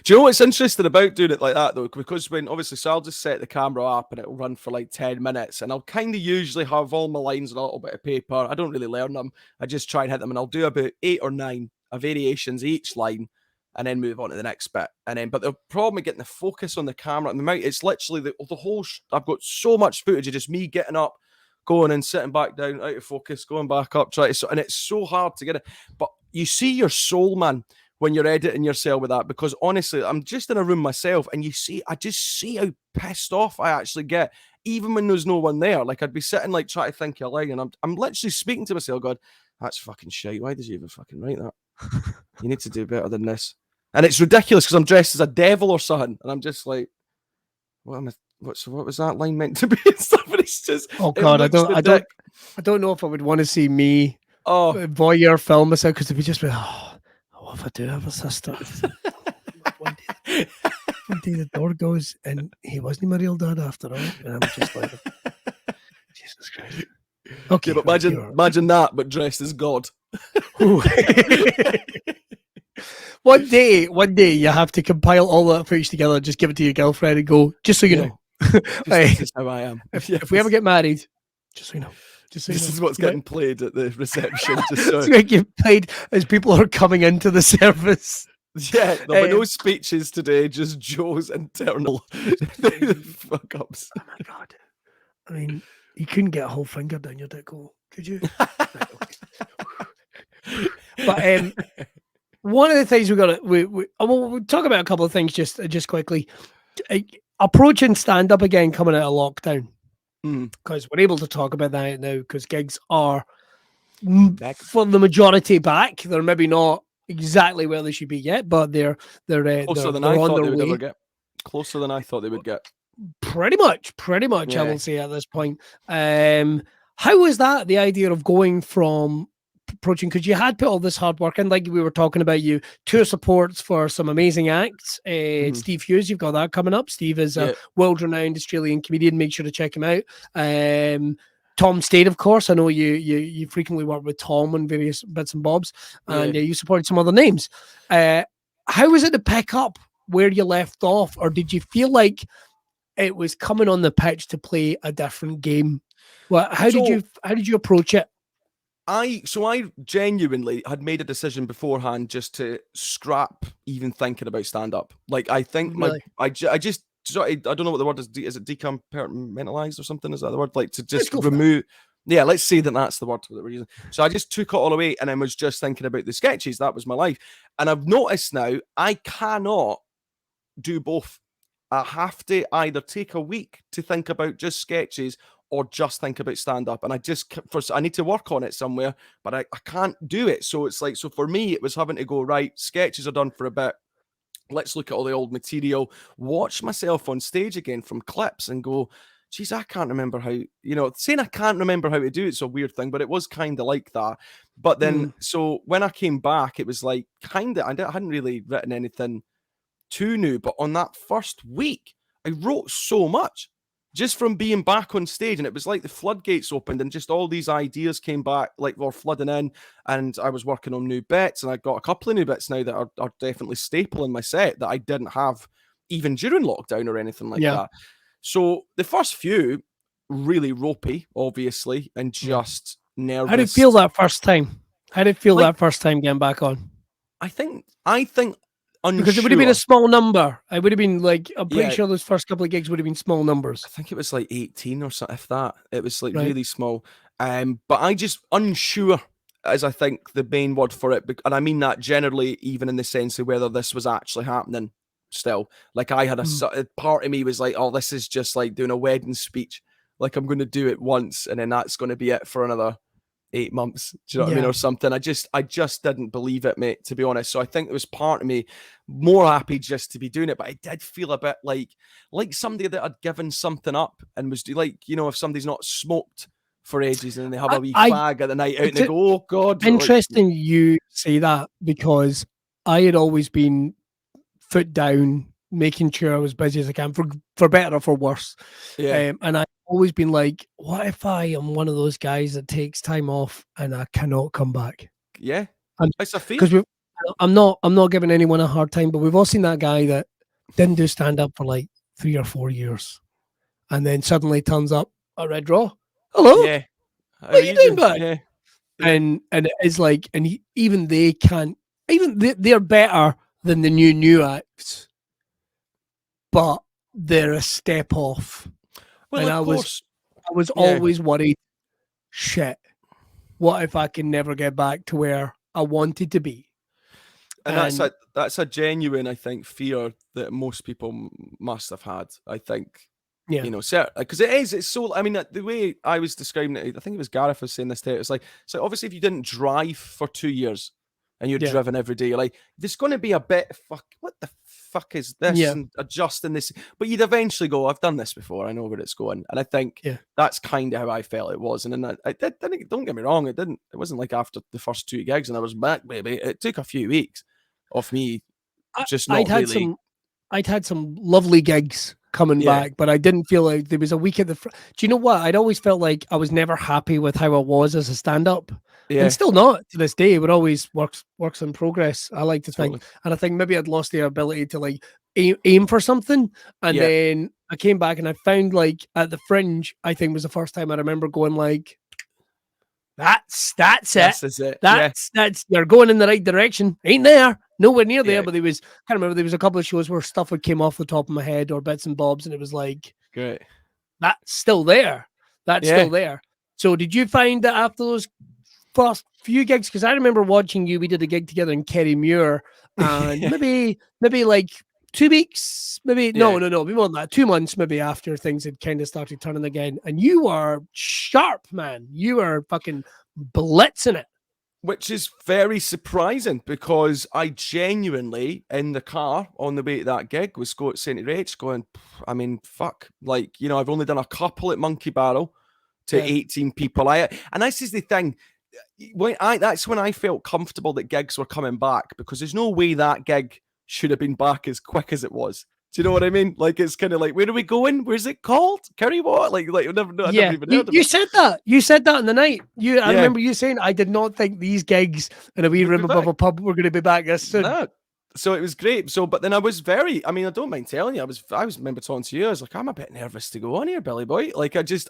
you know what's interesting about doing it like that though? Because so I'll just set the camera up and it'll run for like 10 minutes, and I'll kind of usually have all my lines on a little bit of paper. I don't really learn them. I just try and hit them, and I'll do about 8 or 9 variations each line, and then move on to the next bit. And then, but the problem with getting the focus on the camera and the mount, it's literally the whole. I've got so much footage of just me getting up, going and sitting back down, out of focus, going back up, and it's so hard to get it. But you see your soul, man, when you're editing yourself with that, because honestly, I'm just in a room myself, and I just see how pissed off I actually get, even when there's no one there. Like, I'd be sitting like trying to think of a line, and I'm literally speaking to myself, God, that's fucking shite. Why did you even fucking write that? You need to do better than this. And it's ridiculous because I'm dressed as a devil or something, and I'm just like, what was that line meant to be? And stuff, and it's just, oh God, I don't know if I would want to see me voyeur film myself, because it'd be just what if I do have a sister? one day the door goes and he wasn't my real dad after all, and I'm just like, Jesus Christ. Okay, but imagine that, but dressed as God. One day you have to compile all that footage together, just give it to your girlfriend and go, just so you know. This is how I am. If we ever get married, just so you know. This is what's getting played at the reception. Just so. It's getting played as people are coming into the service. Yeah, there'll be no speeches today, just Joe's internal fuck ups. Oh my God. I mean, you couldn't get a whole finger down your dick hole, could you? But one of the things we'll talk about a couple of things just quickly. Approaching stand-up again coming out of lockdown. Because we're able to talk about that now, because gigs are back. For the majority back. They're maybe not exactly where they should be yet, but they're closer than I thought they would ever get. Closer than I thought they would get. Pretty much, yeah. I will say at this point. How was that, the idea of going from approaching, because you had put all this hard work in, like we were talking about, you tour supports for some amazing acts. Steve Hughes, you've got that coming up. Steve is a world-renowned Australian comedian. Make sure to check him out. Tom Stade, of course. I know you frequently work with Tom on various bits and bobs, and you supported some other names. How was it to pick up where you left off, or did you feel like it was coming on the pitch to play a different game? Well, how did you approach it? I genuinely had made a decision beforehand just to scrap even thinking about stand up. Like I think Really? I just I don't know what the word is. Is it decompartmentalized or something? Is that the word? Like to Let's just go for it. remove. Yeah, let's say that's the word that we're using. So I just took it all away and I was just thinking about the sketches. That was my life. And I've noticed now I cannot do both. I have to either take a week to think about just sketches or just think about stand up. And I need to work on it somewhere, but I can't do it. So it's like, so for me, it was having to go, right, sketches are done for a bit. Let's look at all the old material, watch myself on stage again from clips and go, geez, I can't remember how, saying I can't remember how to do it's a weird thing, but it was kind of like that. But then, so when I came back, it was like I hadn't really written anything too new, but on that first week, I wrote so much just from being back on stage, and it was like the floodgates opened, and just all these ideas came back, like were flooding in. And I was working on new bits, and I got a couple of new bits now that are definitely staple in my set that I didn't have even during lockdown or anything like that. So the first few really ropey, obviously, and just nervous. How did it feel that first time? How did it feel Like- that first time getting back on? I think unsure. Because it would have been a small number. It would have been like, I'm pretty Yeah. sure those first couple of gigs would have been small numbers. I think it was like 18 or something, if that. It was like Right. really small. But I just unsure is I think the main word for it. And I mean that generally, even in the sense of whether this was actually happening still. Like I had a part of me was like, oh, this is just like doing a wedding speech. Like I'm going to do it once and then that's going to be it for another 8 months. Do you know what I mean? Or something. I just didn't believe it, mate, to be honest. So I think it was part of me more happy just to be doing it. But I did feel a bit like somebody that had given something up and was like, if somebody's not smoked for ages and then they have a wee fag at the night out and they go, oh God. Interesting you say that, because I had always been foot down, making sure I was busy as I can, for better or for worse. Yeah. And I've always been like, what if I am one of those guys that takes time off and I cannot come back? Yeah. It's a feat. Because I'm not giving anyone a hard time, but we've all seen that guy that didn't do stand up for like 3 or 4 years, and then suddenly turns up at Red Raw. Hello, Yeah. what are you doing back? Yeah. And it is like, and even they can't, they're better than the new acts, but they're a step off. Well, and of course. I was always worried, shit, what if I can never get back to where I wanted to be? And that's a genuine, I think, fear that most people must have had. I think, because it's so. I mean, the way I was describing it, I think it was Gareth was saying this today. It's like obviously if you didn't drive for 2 years and you're driven every day, you're like, there's going to be a bit of what the fuck is this, and adjusting this. But you'd eventually go, I've done this before, I know where it's going. And I think that's kind of how I felt it was. And then I didn't, don't get me wrong, it wasn't like after the first 2 gigs and I was back, baby. It took a few weeks of me just not really. I'd had some lovely gigs coming back, but I didn't feel like there was a week at the front. Do you know what? I'd always felt like I was never happy with how I was as a stand-up. And still not to this day. It always works in progress, I like to think. And I think maybe I'd lost the ability to like aim for something. And then I came back and I found like at the Fringe, I think was the first time I remember going like, that's it. This is it. That's you're going in the right direction. Ain't there. Nowhere near there, but can't remember, there was a couple of shows where stuff would came off the top of my head or bits and bobs, and it was like, great. That's still there. Still there. So did you find that after those first few gigs, because I remember watching you, we did a gig together in Kerrymuir, and maybe like 2 weeks, maybe no, more than that, 2 months maybe after things had kind of started turning again, and you were sharp, man. You were fucking blitzing it. Which is very surprising because I genuinely, in the car on the way to that gig, was saying to Rach, going, I mean, fuck, like, I've only done a couple at Monkey Barrel to 18 people. And this is the thing, that's when I felt comfortable that gigs were coming back, because there's no way that gig should have been back as quick as it was. Do you know what I mean? Like, it's kind of like, where are we going? Where's it called? Curry what? Like I never even heard of you it. said that. You said that in the night. I remember you saying, I did not think these gigs in a wee room above a pub were going to be back this soon. No. So it was great. So, but then I was I don't mind telling you, I remember talking to you. I was like, I'm a bit nervous to go on here, Billy boy. Like, I just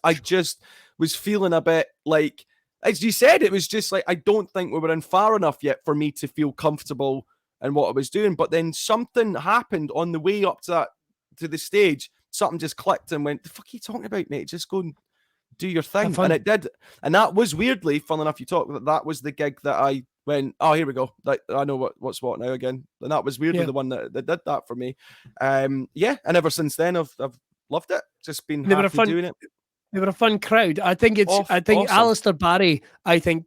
was feeling a bit like, as you said, it was just like, I don't think we were in far enough yet for me to feel comfortable in what I was doing. But then something happened on the way up to the stage. Something just clicked and went, the fuck are you talking about, mate? Just go and do your thing. And it did. And that was weirdly, fun enough, you talk, that was the gig that I went, oh, here we go. Like, I know what's what now again. And that was weirdly the one that did that for me. Yeah. And ever since then, I've loved it. Just been happy doing it. They were a fun crowd. I think awesome. Alistair Barry, I think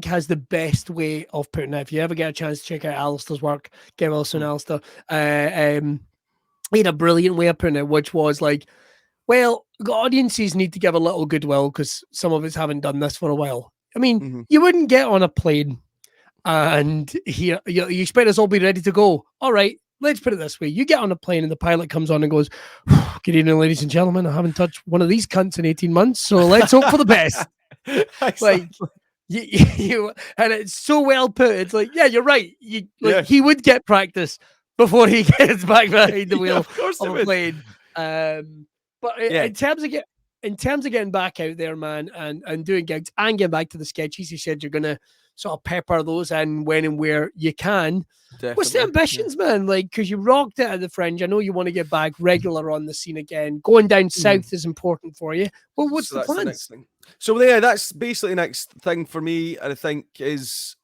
has the best way of putting it. If you ever get a chance to check out Alistair's work, get well soon, Alistair. He had a brilliant way of putting it, which was like, well, the audiences need to give a little goodwill because some of us haven't done this for a while. I mean, you wouldn't get on a plane and you expect us all be ready to go. All right, let's put it this way. You get on a plane and the pilot comes on and goes, good evening, ladies and gentlemen. I haven't touched one of these cunts in 18 months, so let's hope for the best. Like, you and it's so well put. It's like, yeah, you're right. He would get practice before he gets back behind the wheel of a plane. But in terms of getting back out there, man, and doing gigs and getting back to the sketches, you said you're gonna sort of pepper those in when and where you can. Definitely. What's the ambitions, man? Like, because you rocked it at the Fringe. I know you want to get back regular on the scene again. Going down south is important for you. Well, what's the plan? So yeah, that's basically the next thing for me. I think is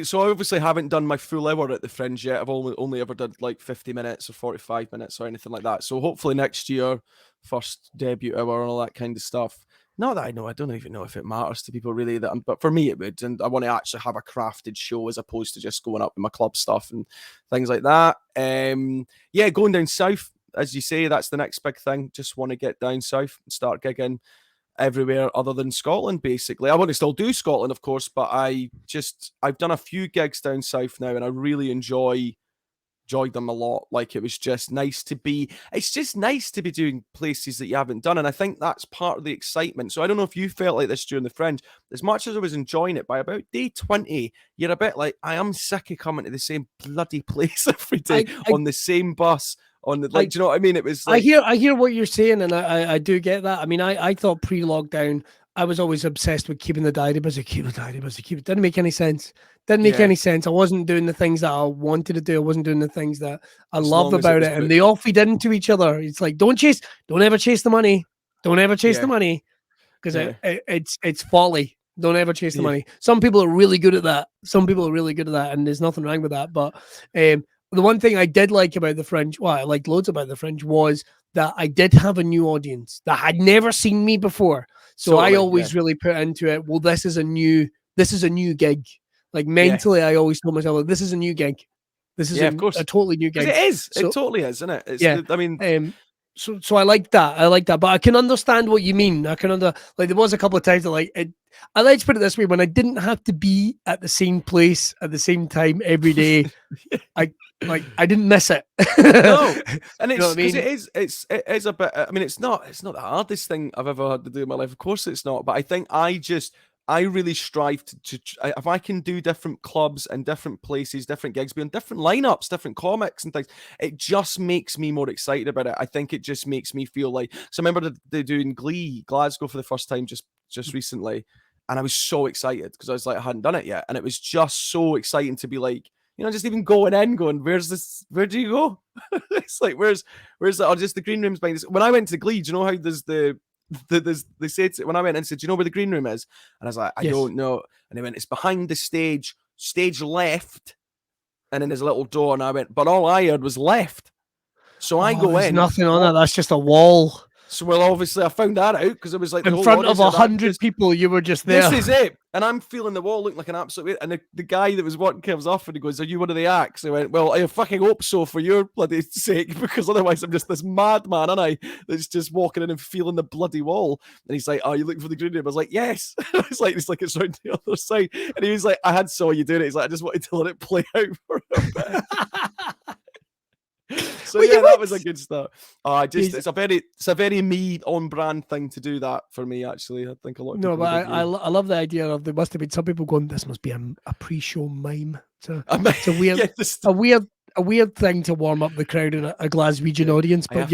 so I obviously haven't done my full hour at the Fringe yet. I've only ever done like 50 minutes or 45 minutes or anything like that. So hopefully next year, first debut hour and all that kind of stuff. Not that I know, I don't even know if it matters to people really, but for me it would. And I want to actually have a crafted show as opposed to just going up with my club stuff and things like that. Yeah, going down south, as you say, that's the next big thing. Just want to get down south and start gigging everywhere other than Scotland, basically. I want to still do Scotland, of course, but I've done a few gigs down south now and I really enjoyed them a lot. Like, it was just nice to be, it's just nice to be doing places that you haven't done. And I think that's part of the excitement. So I don't know if you felt like this during the Fringe. As much as I was enjoying it, by about day 20, you're a bit like, I am sick of coming to the same bloody place every day on the same bus. On the, like, do you know what I mean? It was like, I hear what you're saying, and I do get that. I mean, I thought pre-lockdown, I was always obsessed with keeping the diary busy. It didn't make any sense. Any sense. I wasn't doing the things that I wanted to do. I wasn't doing the things that I love about it. And they all feed into each other. It's like, don't ever chase the money. Don't ever chase the money. Because it's folly. Don't ever chase the money. Some people are really good at that. And there's nothing wrong with that. But the one thing I did like about the Fringe, well, I liked loads about the Fringe, was that I did have a new audience that had never seen me before. So I always really put into it, well, this is a new gig. Like, mentally, I always told myself, like, this is a new gig. This is a totally new gig. It is. So, it totally is, isn't it? I mean, so I like that. But I can understand what you mean. Like, there was a couple of times that, like, I like to put it this way: when I didn't have to be at the same place at the same time every day, I didn't miss it. No, and it's, I mean? It is a bit. I mean, it's not the hardest thing I've ever had to do in my life. Of course, it's not. But I think I really strive to if I can do different clubs and different places, different gigs, be on different lineups, different comics and things, it just makes me more excited about it. I think it just makes me feel like, so I remember they doing Glasgow for the first time just recently, and I was so excited because I was like, I hadn't done it yet, and it was just so exciting to be like, you know, just even going, where do you go? It's like, where's that? Or just the green rooms behind this. When I went to Glee, do you know how there's they said when I went in, said, do you know where the green room is? And I was like, I don't know. And they went, it's behind the stage left. And then there's a little door. And I went, but all I heard was left. So I go in. Nothing on that. That's just a wall. So, well, obviously I found that out because it was like in front of 100 people. You were just there. This is it. And I'm feeling the wall looking like an absolute. And the guy that was working comes off and he goes, are you one of the acts? I went, well, I fucking hope so for your bloody sake, because otherwise I'm just this madman, and I that's just walking in and feeling the bloody wall. And he's like, oh, you looking for the green room? I was like, yes. It's like it's around the other side. And he was like, I saw you doing it. He's like, I just wanted to let it play out for a bit. So well, that was a good start. It's a very me on brand thing to do that for me. Actually, I think a lot of people. No, but I love the idea of, there must have been some people going, this must be a pre-show mime. It's a weird, a weird thing to warm up the crowd in a Glaswegian audience. But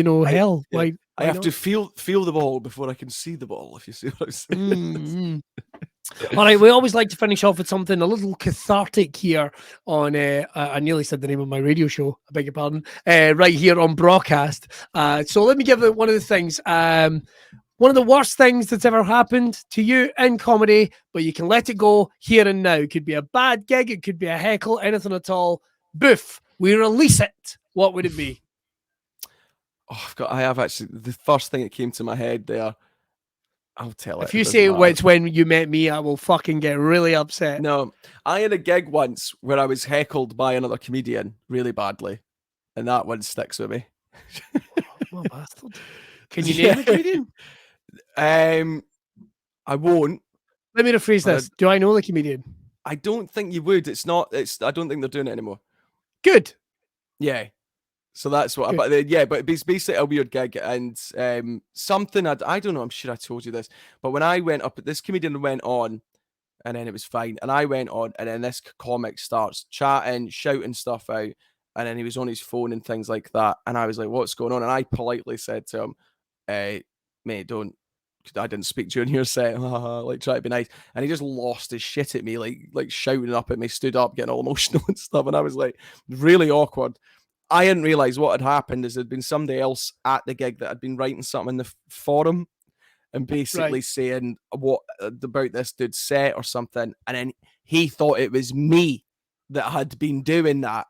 why I have to feel the ball before I can see the ball. If you see what I'm saying. All right, we always like to finish off with something a little cathartic here on, I nearly said the name of my radio show, I beg your pardon, right here on Braw Cast. So let me give it one of the things. One of the worst things that's ever happened to you in comedy, but you can let it go here and now. It could be a bad gig, it could be a heckle, anything at all. Boof, we release it. What would it be? Oh, I have actually, the first thing that came to my head there, I'll tell it. If you say it's when you met me, I will fucking get really upset. No, I had a gig once where I was heckled by another comedian really badly, and that one sticks with me. Oh, bastard. Can you name the comedian? I won't. Let me rephrase this. Do I know the comedian? I don't think you would. I don't think they're doing it anymore. Good. Yeah. So that's what. But it's basically a weird gig and something I don't know. I'm sure I told you this, but when I went up, this comedian went on, and then it was fine, and I went on, and then this comic starts chatting, shouting stuff out, and then he was on his phone and things like that, and I was like, "What's going on?" And I politely said to him, "Mate, don't. I didn't speak during your set." Like, try to be nice, and he just lost his shit at me, like shouting up at me, stood up, getting all emotional and stuff, and I was like, really awkward. I hadn't realised what had happened is there'd been somebody else at the gig that had been writing something in the forum and basically saying what about this dude's set or something, and then he thought it was me that had been doing that,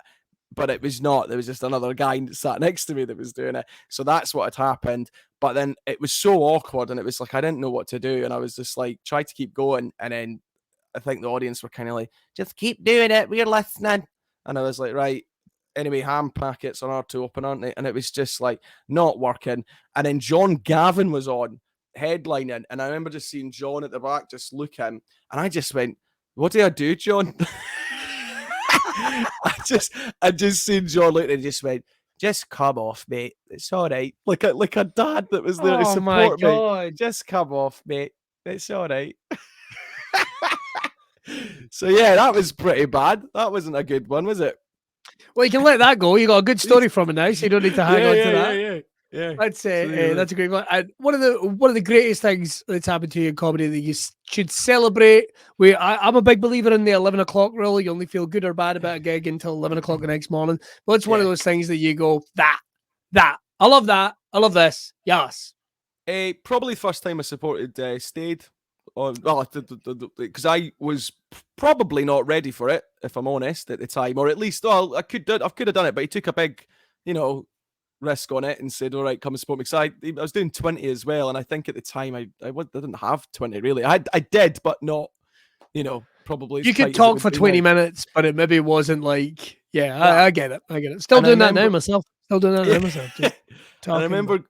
but it was not. There was just another guy that sat next to me that was doing it. So that's what had happened. But then it was so awkward, and it was like I didn't know what to do, and I was just like tried to keep going, and then I think the audience were kind of like, "Just keep doing it, we're listening," and I was like, right. Anyway, ham packets on R2 open, aren't they? And it was just like not working. And then John Gavin was on headlining, and I remember just seeing John at the back just looking, and I just went, "What do I do, John?" I just seen John looking and just went, "Just come off, mate. It's all right." Like a dad that was there to support me. Just come off, mate. It's all right. So yeah, that was pretty bad. That wasn't a good one, was it? Well, you can let that go. You got a good story from it now, so you don't need to hang on to that. Yeah. That's that's a great one. And one of the greatest things that's happened to you in comedy that you should celebrate. I'm a big believer in the 11 o'clock rule. You only feel good or bad about a gig until 11 o'clock the next morning. But it's one of those things that you go, that. I love that. I love this. Yes. Probably first time I supported Stade. Because I was probably not ready for it, if I'm honest, at the time, or at least, I could have done it, but he took a big, risk on it and said, "All right, come and support me." Because I was doing 20 as well, and I think at the time I didn't have 20 really. I did, but not, probably. You could talk for 20 minutes, but it maybe wasn't like, I get it. Still doing that now myself. Just and I remember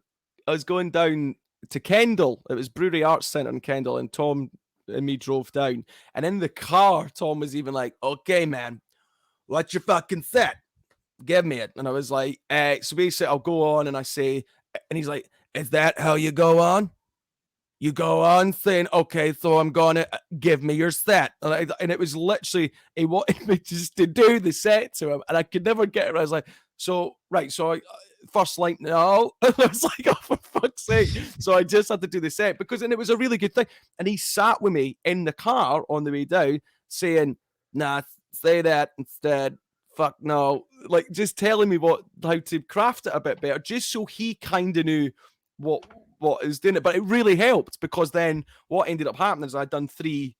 I was going down to Kendal. It was Brewery Arts Centre in Kendal, and Tom and me drove down. And in the car, Tom was even like, "Okay, man, what's your fucking set? Give me it." And I was like, so basically I'll go on and I say, and he's like, "Is that how you go on? You go on saying, okay, so I'm gonna give me your set." And it was literally, he wanted me just to do the set to him, and I could never get it. I was like, so I, first line, no. I was like, oh, for fuck's sake. So I just had to do the set and it was a really good thing. And he sat with me in the car on the way down saying, "Nah, say that instead. Fuck no." Like just telling me how to craft it a bit better, just so he kind of knew what is doing it. But it really helped, because then what ended up happening is I'd done three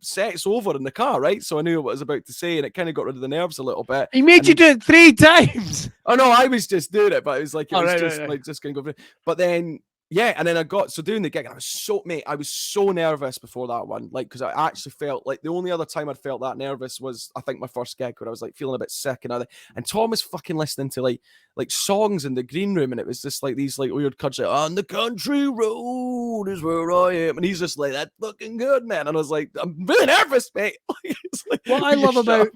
sets over in the car, right? So I knew what I was about to say, and it kind of got rid of the nerves a little bit. He made you do it 3 times. Oh no, I was just doing it, but it was like just gonna go through. But then and then doing the gig, and I was so nervous before that one, like, because I actually felt like the only other time I'd felt that nervous was, I think, my first gig, where I was like feeling a bit sick and Tom was fucking listening to like songs in the green room, and it was just like these like weird cuts like, "On the country road is where I am," and he's just like, "That's fucking good, man." And I was like, "I'm really nervous, mate." Like, what I love about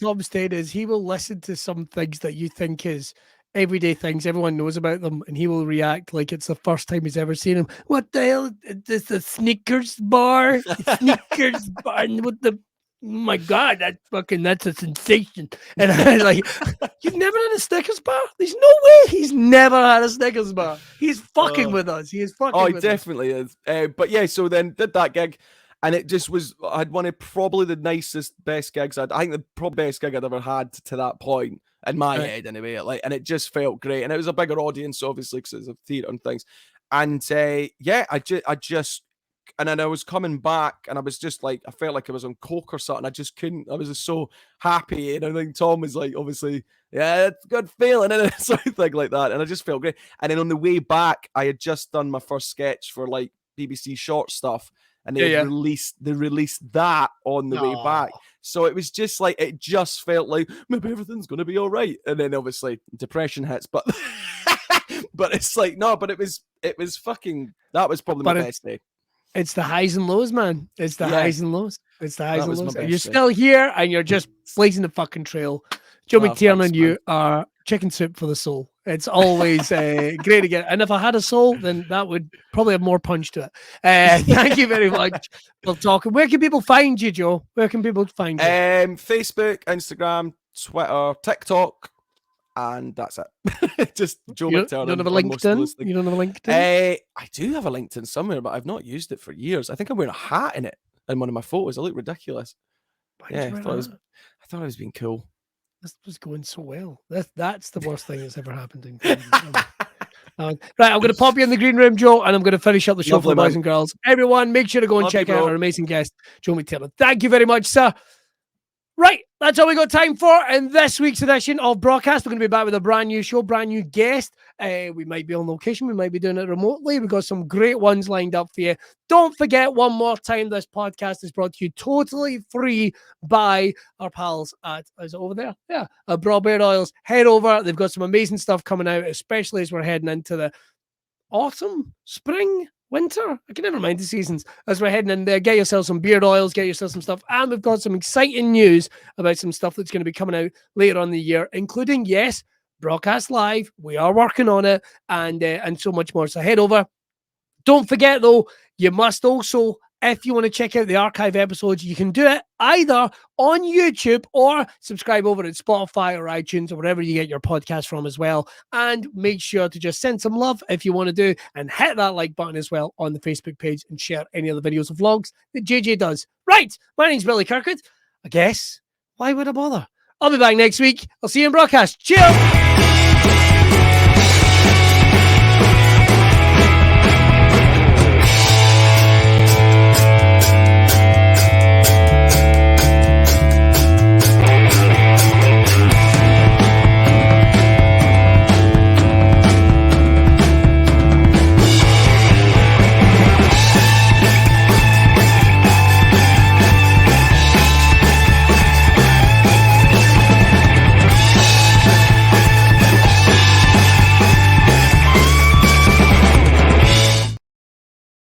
Tom Stade is he will listen to some things that you think is everyday things, everyone knows about them, and he will react like it's the first time he's ever seen him. "What the hell is this, a Snickers bar? Snickers bar? And what the, oh my God, that's a sensation." And I was like, "You've never had a Snickers bar? There's no way he's never had a Snickers bar. He's fucking with us. He is fucking with us." He definitely is. But yeah, so then did that gig, And it just was, I had one of probably the nicest, best gigs I think the probably best gig I'd ever had to that point, in my head anyway. Like, and it just felt great. And it was a bigger audience, obviously, because it's a theatre and things. And yeah, I just, and then I was coming back and I was just like, I felt like I was on coke or something. I just couldn't, I was just so happy. And I think Tom was like, obviously, yeah, it's a good feeling, and something like that. And I just felt great. And then on the way back, I had just done my first sketch for like BBC short stuff. And they released that on the way back. So it was just like, it just felt like maybe everything's going to be all right. And then obviously depression hits, but but it's like, no, but it was fucking, that was probably my best day. It's the highs and lows, man. It's the highs and lows. It's the highs and lows. You're day. still here and you're just blazing the fucking trail. JOE MCTERNAN, you are chicken soup for the soul. It's always great to get. And if I had a soul, then that would probably have more punch to it. Thank you very much for talking. Where can people find you, Joe? Where can people find you? Facebook, Instagram, Twitter, TikTok, and that's it. Just JOE MCTERNAN. You don't have a LinkedIn? You don't have a LinkedIn? I do have a LinkedIn somewhere, but I've not used it for years. I think I'm wearing a hat in it in one of my photos. I look ridiculous. I thought I was being cool. This was going so well. That's the worst thing that's ever happened in right, I'm going to pop you in the green room, Joe, and I'm going to finish up the show for the boys and girls. Everyone, make sure to go and check out our amazing guest, JOE MCTERNAN. Thank you very much, sir. Right, that's all we got time for in this week's edition of Braw Cast. We're going to be back with a brand new show, brand new guest. We might be on location. We might be doing it remotely. We've got some great ones lined up for you. Don't forget, one more time, this podcast is brought to you totally free by our pals at, is it over there? Yeah, Braw Beard Oils. Head over. They've got some amazing stuff coming out, especially as we're heading into the autumn, spring, winter. I can never mind the seasons. As we're heading in there, get yourself some beard oils, get yourself some stuff. And we've got some exciting news about some stuff that's going to be coming out later on in the year, including, yes, Braw Cast Live. We are working on it, and so much more. So head over. Don't forget, though, you must also, if you want to check out the archive episodes, you can do it either on YouTube or subscribe over at Spotify or iTunes or wherever you get your podcast from as well. And make sure to just send some love if you want to do, and hit that like button as well on the Facebook page and share any of the videos and vlogs that JJ does. Right, my name's Billy Kirkwood. I guess, why would I bother? I'll be back next week. I'll see you in Braw Cast. Cheers!